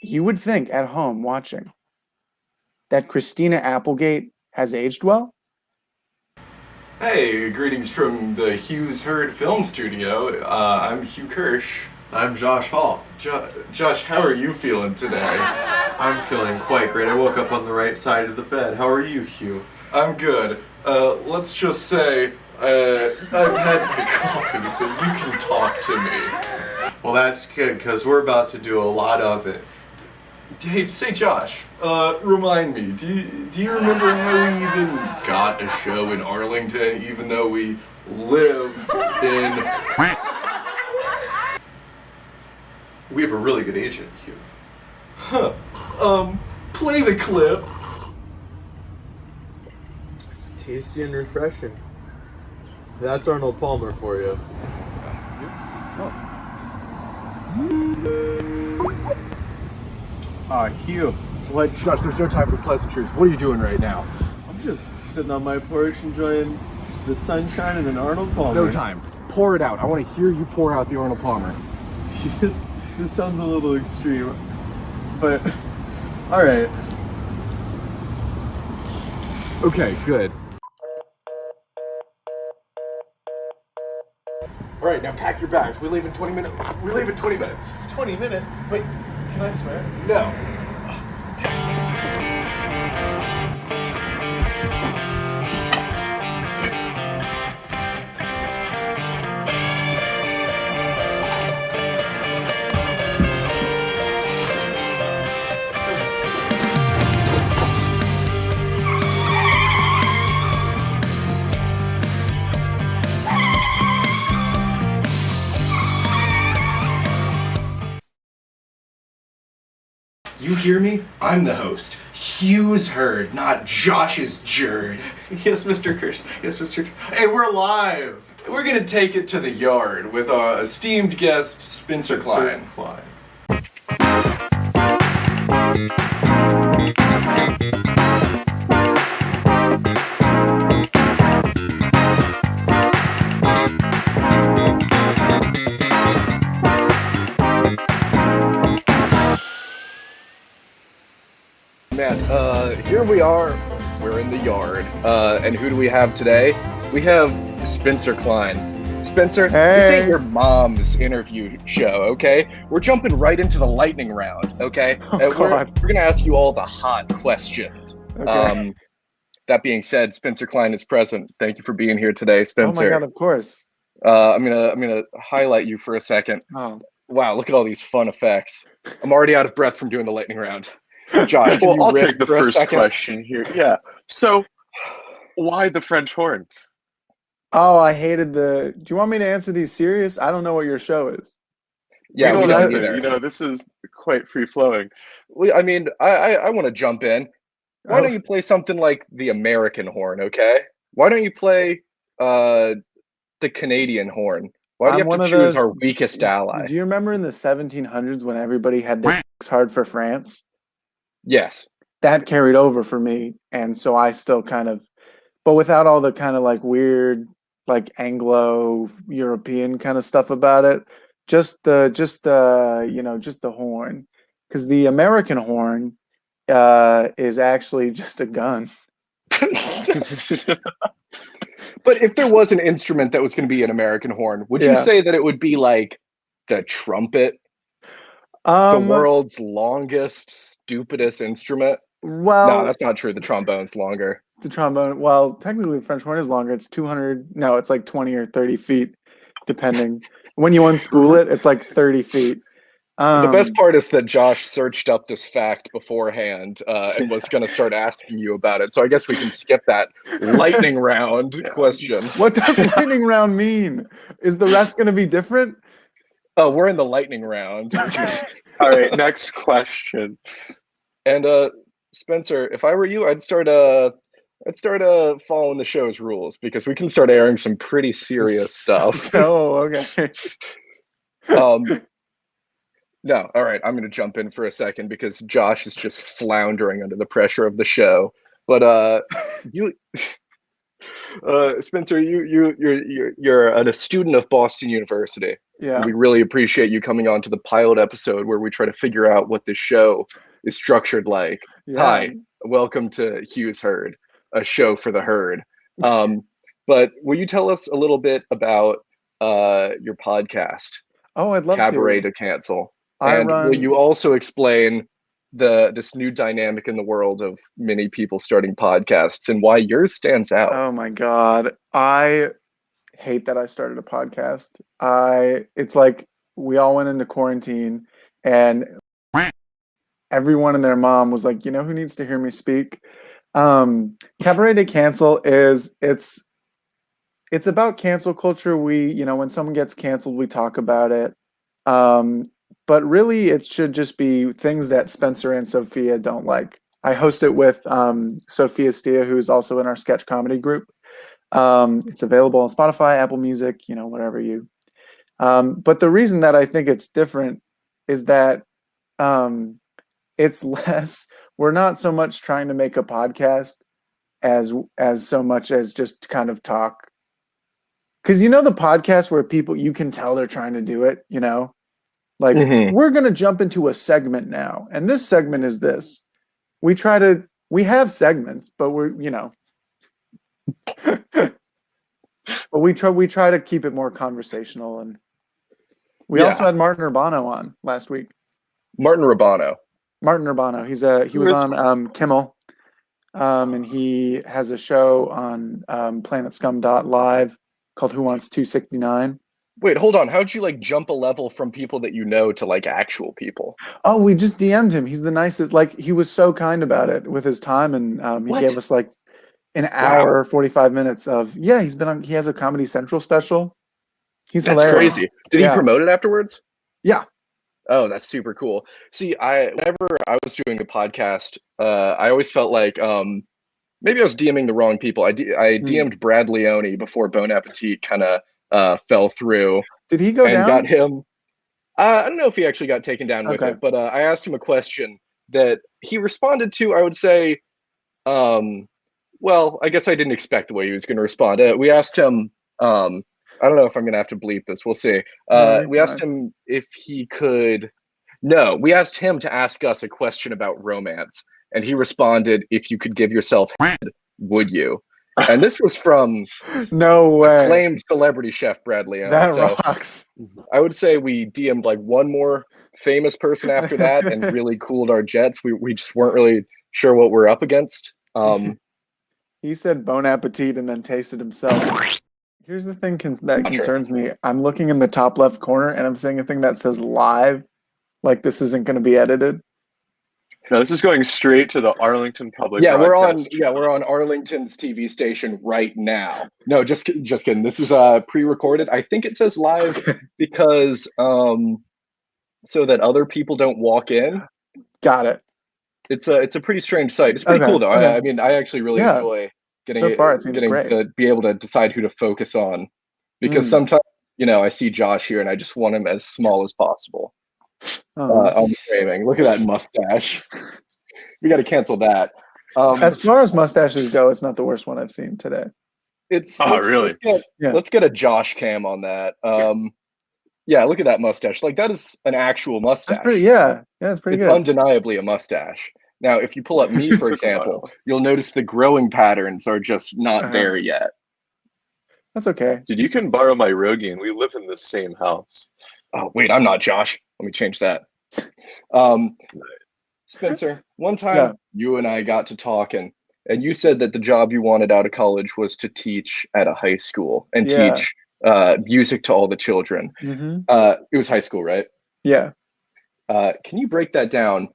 You would think at home watching that Christina Applegate has aged well. Hey, greetings from the Hugh's Heard Film Studio. I'm Hugh Kirsch. I'm Josh Hall. Josh, how are you feeling today? I'm feeling quite great. I woke up on the right side of the bed. How are you, Hugh? I'm good. Let's just say I've had my coffee, so you can talk to me. Well, that's good, because we're about to do a lot of it. Hey, say Josh, remind me, do you remember how we even got a show in Arlington, even though we live in... We have a really good agent, Hugh. Play the clip. Tasty and refreshing. That's Arnold Palmer for you. Hugh, Josh, there's no time for pleasantries. What are you doing right now? I'm just sitting on my porch enjoying the sunshine and an Arnold Palmer. No time. Pour it out. I want to hear you pour out the Arnold Palmer. This sounds a little extreme, but all right. Okay, good. All right, now pack your bags. We leave in 20 minutes. 20 minutes? Wait, can I swear? No. You hear me? I'm the host. Hugh's Heard, not Josh's Jerd. Yes, Mr. Kirsch. Yes, Mr. Hey, we're live. We're gonna take it to the yard with our esteemed guest, Spencer Klein. Man, here we are. We're in the yard. And who do we have today? We have Spencer Klein. Spencer, Hey. This ain't your mom's interview show, okay? We're jumping right into the lightning round, okay? Oh, We're God. gonna ask you all the hot questions. Okay. That being said, Spencer Klein is present. Thank you for being here today, Oh Spencer. my God, of course. I'm gonna highlight you for a second. Oh. Wow, look at all these fun effects. I'm already out of breath from doing the lightning round. Josh, can Well, you I'll riff take the for a first second? question here. Yeah. So, why the French horn? Oh, I hated the. Do you want me to answer these serious? I don't know what your show is. Yeah, we we don't don't either. either. This is quite free flowing. I mean, I want to jump in. Why don't you play something like the American horn, okay? Why don't you play the Canadian horn? Why do you I'm have one to of choose those- our weakest ally? Do you remember in the 1700s when everybody had their dicks hard for France? Yes. That carried over for me, and so I still kind of, but without all the kind of like weird, like Anglo-European kind of stuff about it. Just the horn, because the American horn is actually just a gun. But if there was an instrument that was going to be an American horn, would you Yeah. say that it would be like the trumpet, the Um, world's longest, stupidest instrument? well, No, that's not true. The trombone's longer. the trombone. Well, technically, the French horn is longer. It's 200. No, it's like 20 or 30 feet, depending. When you unspool it, it's like 30 feet. The best part is that Josh searched up this fact beforehand and was going to start asking you about it. So I guess we can skip that lightning round question. What does lightning round mean? Is the rest going to be different? Oh, we're in the lightning round. All right, next question. And Spencer, if I were you, I'd start I'd start following the show's rules because we can start airing some pretty serious stuff. Oh, okay. No, all right. I'm going to jump in for a second because Josh is just floundering under the pressure of the show. But you, Spencer, you're a student of Boston University. Yeah. And we really appreciate you coming on to the pilot episode where we try to figure out what this show is structured like. Yeah. Hi, welcome to Hugh's Herd, a show for the herd. But will you tell us a little bit about your podcast, Oh, I'd love Cabaret to. to Cancel? I And will run. you also explain this new dynamic in the world of many people starting podcasts and why yours stands out? Oh my God. I hate that I started a podcast. It's like we all went into quarantine and everyone and their mom was like, you know who needs to hear me speak? Cabaret to Cancel it's about cancel culture. When someone gets canceled, we talk about it. But really it should just be things that Spencer and Sophia don't like. I host it with Sophia Stia, who's also in our sketch comedy group. It's available on Spotify, Apple Music, whatever you. But the reason that I think it's different is that it's less. We're not so much trying to make a podcast as so much as just kind of talk. Because the podcast where people, you can tell they're trying to do it. Like we're gonna jump into a segment now, and this segment is this. We have segments, but but we try to keep it more conversational, and we also had Martin Urbano on last week. Martin Urbano. He was on Kimmel, and he has a show on PlanetScum.live called Who Wants 269. Wait, hold on. How'd you jump a level from people that you know to actual people? Oh, we just DM'd him. He's the nicest. He was so kind about it with his time, and he gave us an hour, 45 minutes of he's been on. He has a Comedy Central special. That's hilarious. Crazy. Did he promote it afterwards? Yeah. Oh, that's super cool. See, whenever I was doing a podcast, I always felt like maybe I was DMing the wrong people. I DM'd Brad Leone before Bon Appetit kind of fell through. Did he go down? Got him. I don't know if he actually got taken down with it, but I asked him a question that he responded to. I would say, well, I guess I didn't expect the way he was going to respond. We asked him. I don't know if I'm going to have to bleep this. We'll see. We asked him if he could. No, we asked him to ask us a question about romance, and he responded, "If you could give yourself head, would you?" And this was from no way acclaimed celebrity chef Brad Leone. That rocks. I would say we DM'd one more famous person after that and really cooled our jets. We just weren't really sure what we're up against. He said Bon Appetit and then tasted himself. Here's the thing that concerns me. I'm looking in the top left corner and I'm seeing a thing that says live. Like this isn't going to be edited. No, this is going straight to the Arlington Public. We're on Arlington's TV station right now. No, just kidding. This is pre-recorded. I think it says live because so that other people don't walk in. Got it. It's a pretty strange site. It's pretty cool though. I mean, I actually really enjoy getting to be able to decide who to focus on, because sometimes I see Josh here and I just want him as small as possible. On the framing. Look at that mustache. We got to cancel that. As far as mustaches go, it's not the worst one I've seen today. Really? Let's get a Josh cam on that. Look at that mustache. That is an actual mustache. That's pretty. Yeah, it's pretty good. It's undeniably a mustache. Now, if you pull up me, for example, you'll notice the growing patterns are just not there yet. That's okay. Dude, you can borrow my Rogaine. We live in the same house. Oh, wait, I'm not Josh. Let me change that. Spencer, one time you and I got to talking, and you said that the job you wanted out of college was to teach at a high school and teach music to all the children. It was high school, right? Yeah. Can you break that down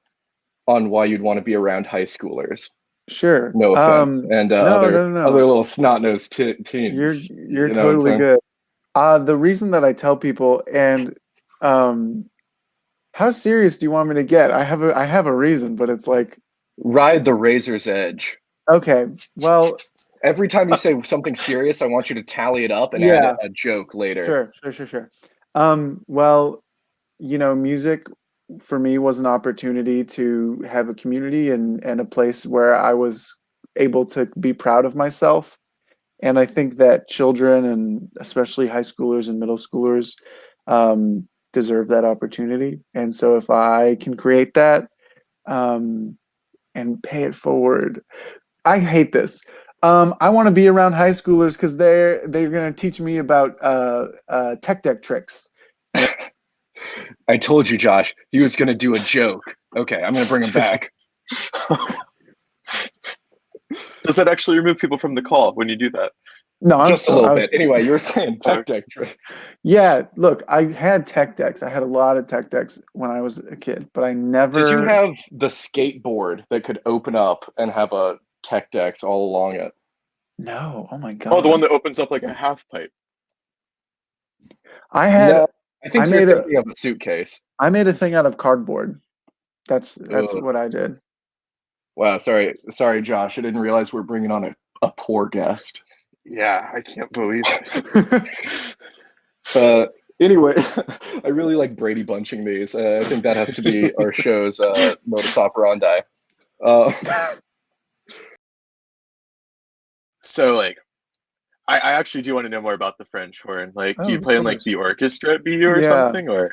on why you'd want to be around high schoolers? Sure. No offense. And other little snot-nosed teens. You're totally good. The reason that I tell people, and how serious do you want me to get? I have a reason, but it's ride the razor's edge. Okay. Well, Every time you say something serious, I want you to tally it up and yeah. add a joke later. Sure. Well, music for me was an opportunity to have a community and a place where I was able to be proud of myself. And I think that children, and especially high schoolers and middle schoolers, deserve that opportunity. And so if I can create that, and pay it forward, I hate this. I want to be around high schoolers because they're going to teach me about tech deck tricks. I told you, Josh, he was going to do a joke. Okay, I'm going to bring him back. Does that actually remove people from the call when you do that? No, Just a little bit. Anyway, you were saying tech deck tricks. Yeah, look, I had tech decks. I had a lot of tech decks when I was a kid, but I never. Did you have the skateboard that could open up and have a tech decks all along it? No. Oh my god. Oh, the one that opens up like a half pipe. I had. No, I think you're thinking of a suitcase. I made a thing out of cardboard. That's Ugh. what I did. Wow, sorry, Josh. I didn't realize we're bringing on a poor guest. Yeah, I can't believe it. Anyway, I really like Brady bunching these. I think that has to be our show's modus operandi. So, like, I actually do want to know more about the French horn. Like, do you of play in like course. the orchestra at BU or Yeah. something? Or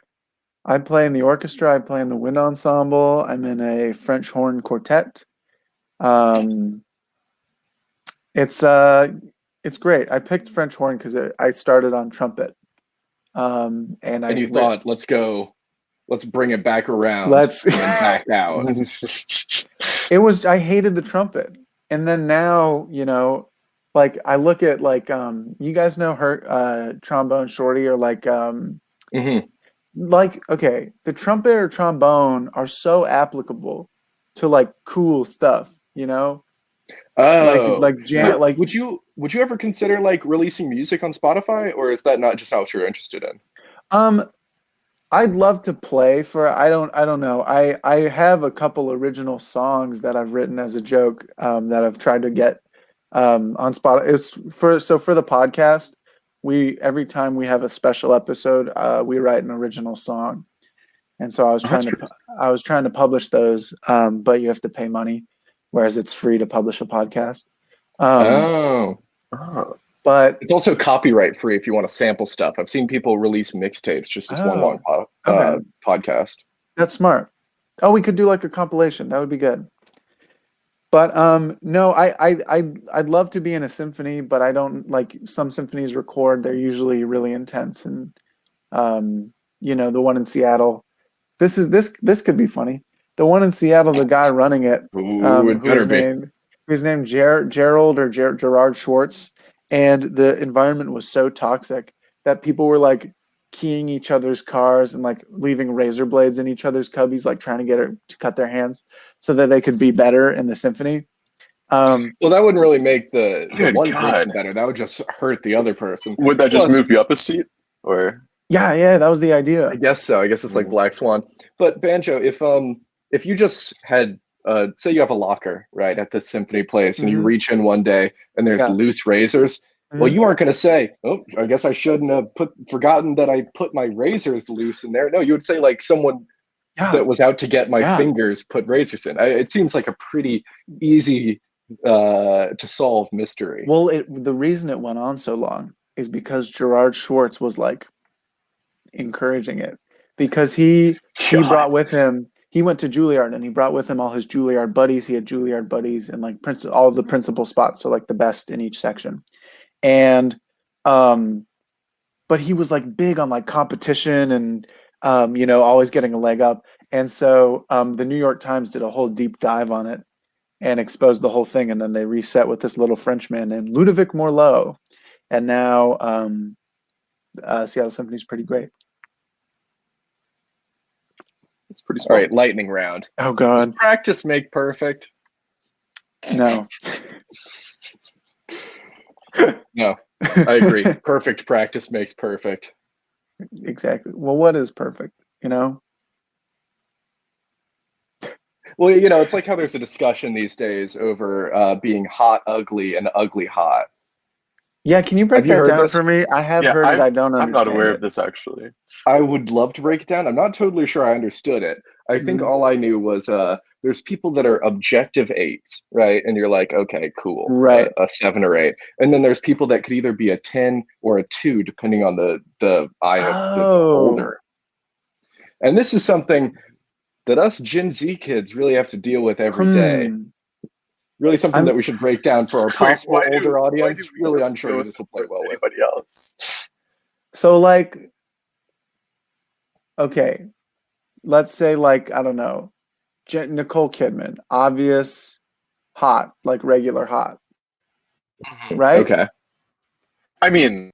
I play in the orchestra. I play in the wind ensemble. I'm in a French horn quartet. It's great. I picked French horn because I started on trumpet. And you thought, let's bring it back around. Let's and back out. I hated the trumpet. And then now, like I look at like you guys know her trombone shorty, or like like, okay, the trumpet or trombone are so applicable to like cool stuff, Oh, like would you ever consider like releasing music on Spotify, or is that not just how you're interested in? I'd love to play for. I don't know. I have a couple original songs that I've written as a joke that I've tried to get on Spotify. It's for the podcast. Every time we have a special episode, we write an original song, and so I was trying to publish those, but you have to pay money, whereas it's free to publish a podcast. But it's also copyright free if you want to sample stuff. I've seen people release mixtapes just as one long podcast. That's smart. Oh, we could do like a compilation. That would be good. But no, I'd love to be in a symphony, but I don't like some symphonies record. They're usually really intense, and the one in Seattle. This could be funny. The one in Seattle, the guy running it, who's named Gerald or Gerard Schwartz, and the environment was so toxic that people were like keying each other's cars and like leaving razor blades in each other's cubbies, like trying to get it to cut their hands so that they could be better in the symphony. Well, that wouldn't really make the one person better. That would just hurt the other person. Would that just move you up a seat, or? Yeah, that was the idea. I guess so. I guess it's like Black Swan. But Banjo, if you just had say you have a locker right at the symphony place, and you reach in one day and there's loose razors. Well, you aren't going to say, "Oh, I guess I shouldn't have forgotten that I put my razors loose in there." No, you would say like someone that was out to get my fingers put razors in. It seems like a pretty easy to solve mystery. Well, the reason it went on so long is because Gerard Schwartz was like encouraging it, because he brought with him. He went to Juilliard and he brought with him all his Juilliard buddies. He had Juilliard buddies and like all of the principal spots, so like the best in each section. And but he was like big on like competition and always getting a leg up. And so the New York Times did a whole deep dive on it and exposed the whole thing, and then they reset with this little Frenchman named Ludovic Morleau. And now Seattle Symphony is pretty great. It's pretty smart. All right, lightning round. Oh God. Does practice make perfect? No. No, I agree. Perfect practice makes perfect. Exactly. Well, what is perfect? Well, you know, it's like how there's a discussion these days over being hot ugly and ugly hot. Yeah, can you Have break you that heard down this? for me? I have Yeah, heard it. I don't I'm not understand aware it. of this actually. I would love to break it down. I'm not totally sure I understood it. I think Mhm. all I knew was there's people that are objective eights, right? And you're like, okay, cool, Right. a 7 or 8. And then there's people that could either be a 10 or a 2, depending on the eye of the Oh. beholder. And this is something that us Gen Z kids really have to deal with every day. Hmm. Really something that I'm we should break down for our Wait, possible older why do audience. we Really have to unsure go who with this will play well with. anybody else? so like, okay, let's say like, I don't know, Nicole Kidman, obvious hot, like regular hot, right? Okay. I mean,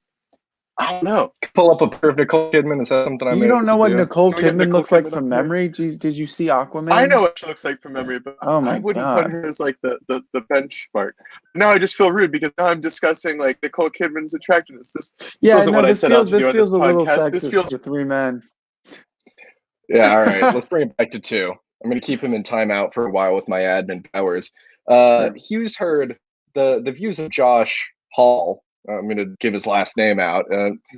I don't know. Pull up a pair of Nicole Kidman. Is that something I You may don't able know to what do? Nicole Can we get Kidman Nicole looks like Kidman from up here? memory? Did you see I Aquaman? know what she looks like from memory, but Oh my I wouldn't put God. her as like the benchmark. Now I just feel rude because now I'm discussing like Nicole Kidman's attractiveness. This Yeah, wasn't no, what I set out to this do on this feels a little podcast. This sexist feels for 3 men. Yeah, all right. Let's bring it back to 2. I'm going to keep him in timeout for a while with my admin powers. Sure. Hugh's heard the views of Josh Hall. I'm going to give his last name out.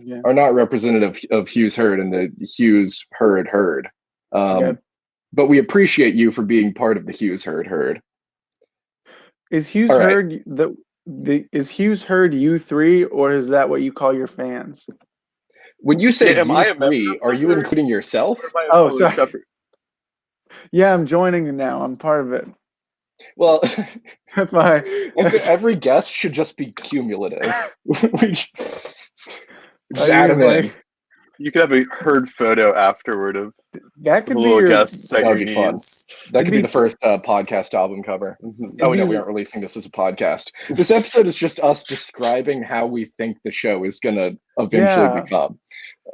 Yeah. Are not representative of Hughes Heard and the Hughes Heard. Okay. But we appreciate you for being part of the Hughes Heard. Is Hughes All right. Heard is Hughes Heard U3 or is that what you call your fans? When you say Yeah, am I a member U3, are of you Heard? including yourself? Or am I a Oh, fellow sorry. shepherd? Yeah, I'm joining now. I'm part of it. Well, That's my. every guest should just be cumulative. We just Are you add them inviting? in. You could have a Heard photo afterward of That the could be little your. guests at That would your be fun. knees. That It'd could be be- the first podcast album cover. Mhm. Oh, It'd no, be- we aren't releasing this as a podcast. This episode is just us describing how we think the show is going to eventually Yeah. become.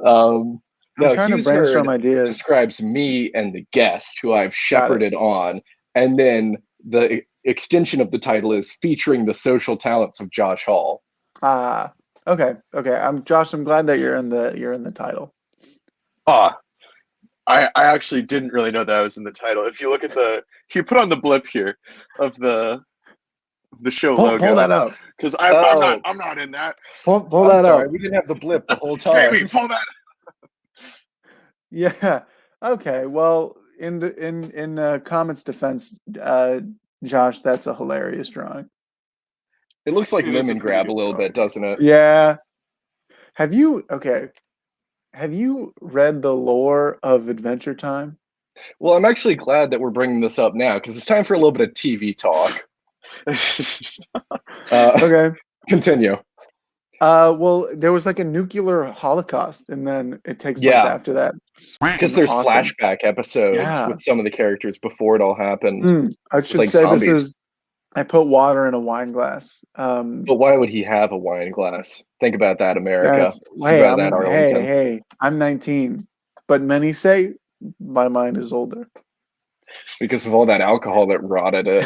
I'm No, trying to Hughes brainstorm Heard ideas. describes me and the guest who I've Got it. shepherded on. And then the extension of the title is featuring the social talents of Josh Hall. Okay. I'm Josh. I'm glad that you're in the title. Ah, I actually didn't really know that was in the title. If you look at if you put on the blip here of the show Pull logo, that up. because Oh. I'm not in that. Pull I'm that sorry, up. we didn't have the blip the whole time. Jamie, pull that. Yeah. Okay. Well, in Comet's defense, Josh, that's a hilarious drawing. It looks like It is a lemon pretty grab a good little drawing. bit, doesn't it? Yeah. Have you read the lore of Adventure Time? Well, I'm actually glad that we're bringing this up now because it's time for a little bit of TV talk. Okay. Continue. Well, there was like a nuclear holocaust, and then it takes place Yeah. after that. Because there's Awesome. flashback episodes Yeah. with some of the characters before it all happened. I should like say zombies. this is. I put water in a wine glass. But why would he have a wine glass? Think about that, America. Guys, Think hey, about that, Arlington. hey, I'm 19, but many say my mind is older. Because of all that alcohol that rotted it.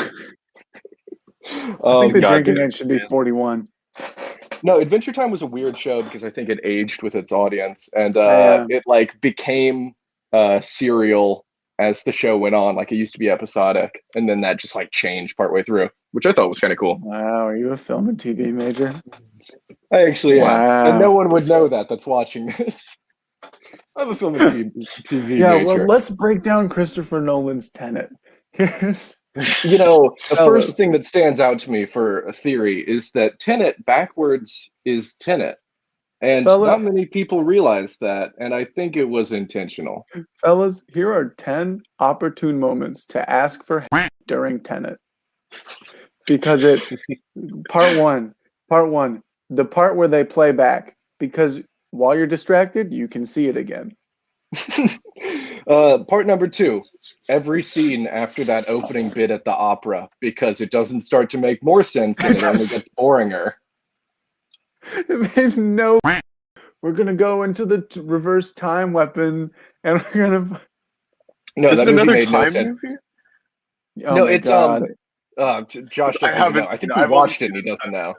I think the God, drinking dude. age should be 41. No, Adventure Time was a weird show because I think it aged with its audience, and Yeah. it like became serial as the show went on. Like it used to be episodic, and then that just like changed partway through, which I thought was kind of cool. Wow, are you a film and TV major? I actually am, Wow. and no one would know that that's watching this. I'm a film and TV Yeah, major. well, let's break down Christopher Nolan's Tenet. Here's You know, the Fellas. first thing that stands out to me for a theory is that Tenet backwards is Tenet. And Fella- not many people realize that, and I think it was intentional. fellas, here are 10 opportune moments to ask for during Tenet. Because part one, the part where they play back, because while you're distracted, you can see it again. Part number 2, every scene after that opening bit at the opera, because it doesn't start to make more sense and it only gets boringer. There's no. We're gonna go into the reverse time weapon, and we're gonna. No, Is that it movie another made no time sense. movie? Oh No, my it's God. Josh I doesn't haven't know. I think seen it. he I've only watched it seen and he it. doesn't know.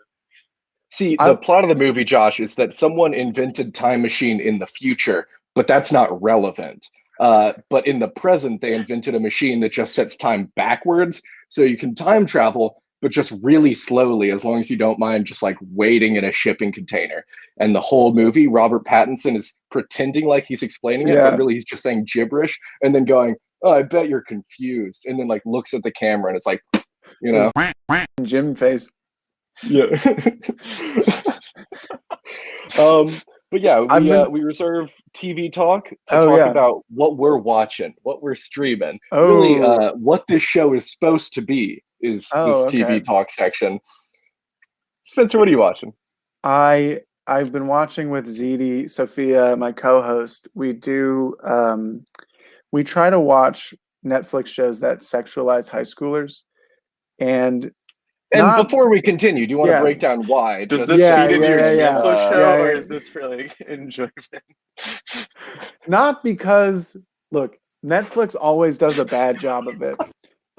See, I- the plot of the movie, Josh, is that someone invented time machine in the future, but that's not relevant. But in the present, they invented a machine that just sets time backwards, so you can time travel, but just really slowly, as long as you don't mind just like waiting in a shipping container. And the whole movie, Robert Pattinson is pretending like he's explaining it, but Yeah. really he's just saying gibberish and then going, "Oh, I bet you're confused," and then like looks at the camera and it's like, you know, Jim face. yeah. But yeah, we reserve TV talk to talk about what we're watching, what we're streaming. Really, what this show is supposed to be is this TV talk section. Spencer, what are you watching? I've been watching with ZD, Sophia, my co-host. We try to watch Netflix shows that sexualize high schoolers, and before we continue, do you want to break down why? Does this feed into your cancel show, or yeah. is this for like enjoyment? Not because, look, Netflix always does a bad job of it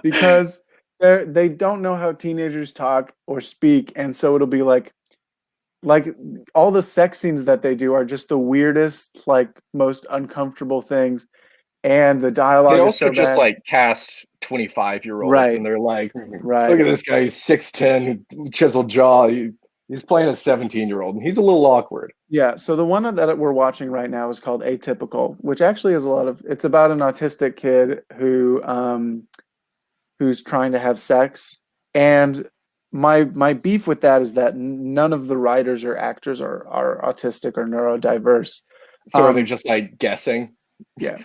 because they don't know how teenagers talk or speak, and so it'll be like all the sex scenes that they do are just the weirdest, like most uncomfortable things, and the dialogue they is also so just bad. Like cast 25-year-olds, Right. and they're like, Right. look at this guy, he's 6'10", chiseled jaw. He's playing a 17-year-old, and he's a little awkward. Yeah, so the one that we're watching right now is called Atypical, which actually is it's about an autistic kid who's trying to have sex. And my beef with that is that none of the writers or actors are autistic or neurodiverse. So are they just like guessing? Yeah.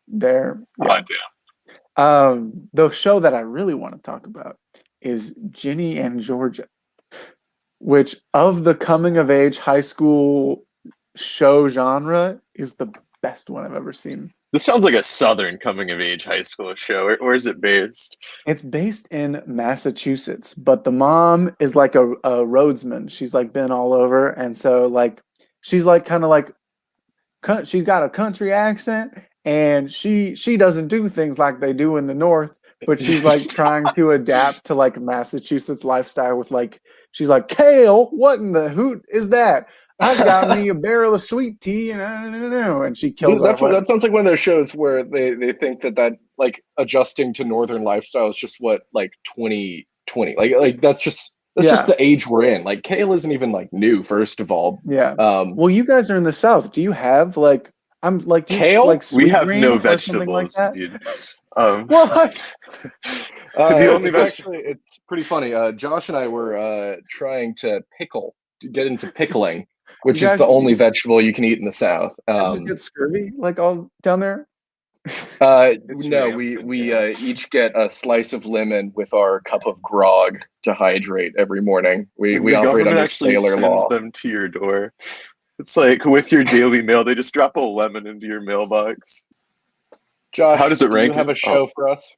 They're Oh, damn. The show that I really want to talk about is Ginny and Georgia, which of the coming of age high school show genre is the best one I've ever seen. This sounds like a Southern coming of age high school show. Where is it based? It's based in Massachusetts, but the mom is like a roadsman. She's like been all over, and so like she's like kind of like she's got a country accent, and she doesn't do things like they do in the North, but she's like trying to adapt to like Massachusetts lifestyle with like she's like, Kale, what in the hoot is that? I've got me a barrel of sweet tea, and I don't know. And she kills. That sounds like one of those shows where they think that like adjusting to Northern lifestyle is just what like 2020. Like that's just the age we're in. Like Kale isn't even like new. First of all, yeah. Well, you guys are in the South. Do you have like I'm like do you kale? Like we have no vegetables, like that? Dude. What? The only actually, it's pretty funny. Josh and I were trying to get into pickling, which is the only vegetable you can eat in the South. Does it get scurvy like all down there? No, we each get a slice of lemon with our cup of grog to hydrate every morning. We operate under sailor law. Them to your door. It's like with your Daily Mail, they just drop a lemon into your mailbox. Josh, how does it rank? Do you have a show for us?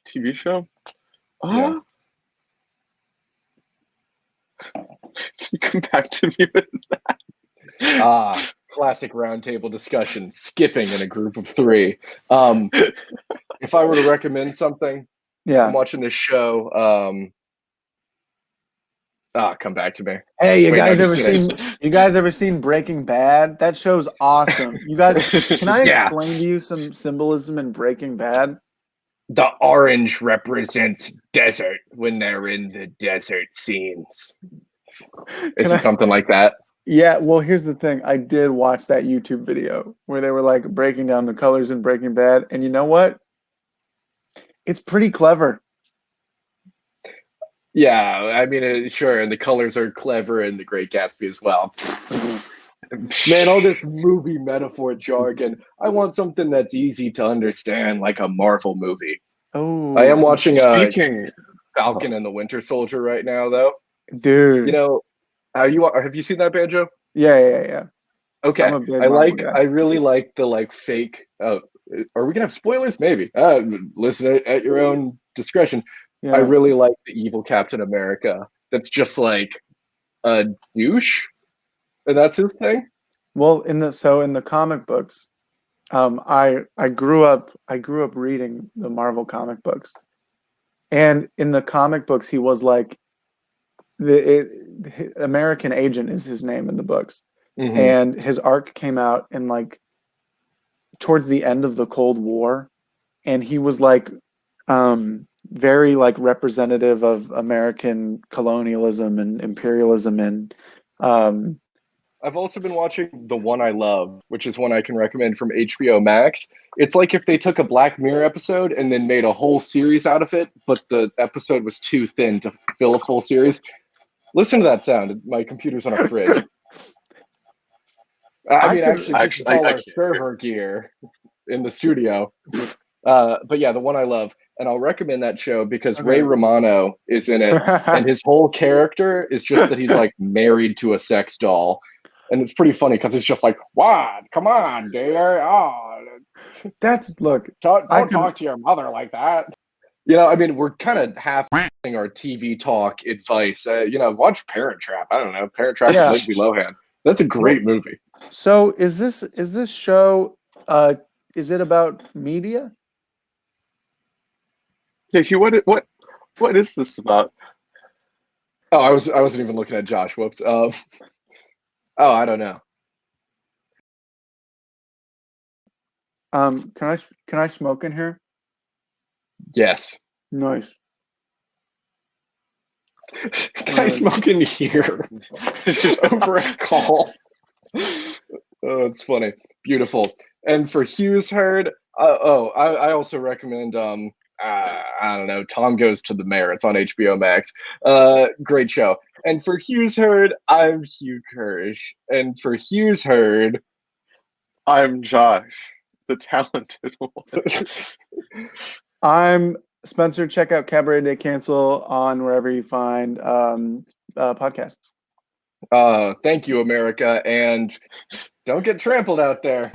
TV show? Yeah. Can you come back to me with that? Classic roundtable discussion, skipping in a group of three. If I were to recommend something, I'm watching this show. Come back to me. Hey, you guys ever seen Breaking Bad? That show's awesome. You guys, can I explain to you some symbolism in Breaking Bad? The orange represents desert when they're in the desert scenes. Is it something like that? Yeah, well, here's the thing. I did watch that YouTube video where they were like breaking down the colors in Breaking Bad, and you know what? It's pretty clever. Yeah, I mean, sure, and the colors are clever in The Great Gatsby as well. Man, all this movie metaphor jargon. I want something that's easy to understand, like a Marvel movie. Oh, I am watching Falcon and the Winter Soldier right now, though. Dude, you know, have you seen that, Banjo? Yeah. Okay, I really like the like fake. Are we gonna have spoilers? Maybe. Listen at your own discretion. Yeah. I really like the evil Captain America. That's just like a douche, and that's his thing. Well, in the comic books, I grew up reading the Marvel comic books, and in the comic books, he was like the American Agent is his name in the books, and his arc came out in like towards the end of the Cold War, and he was like very like representative of American colonialism and imperialism, and I've also been watching The One I Love, which is one I can recommend from HBO Max. It's like if they took a Black Mirror episode and then made a whole series out of it, but the episode was too thin to fill a full series. Listen to that sound. My computer's on a fridge. Actually, this is all our server gear in the studio. But yeah, The One I Love. And I'll recommend that show because Ray Romano is in it. And his whole character is just that he's like married to a sex doll. And it's pretty funny because it's just like, what? Come on, dear. Oh. Don't talk to your mother like that. You know, I mean, we're kind of half our TV talk advice. Watch Parent Trap. I don't know. Parent Trap with Lindsay Lohan. That's a great movie. So is this show, is it about media? Yeah, Hugh, what is this about? Oh, I wasn't even looking at Josh. Whoops. I don't know. Can I smoke in here? Yes. Nice. Can I smoke in here? It's just over a call. Oh, it's funny. Beautiful. And for Hugh's Herd, I also recommend I don't know, Tom Goes to the Mayor. It's on HBO Max. Great show. And for Hughes Herd, I'm Hugh Kirsch. And for Hughes Herd, I'm Josh, the talented one. I'm Spencer. Check out Cabaret de Cancel on wherever you find podcasts. Thank you, America. And don't get trampled out there.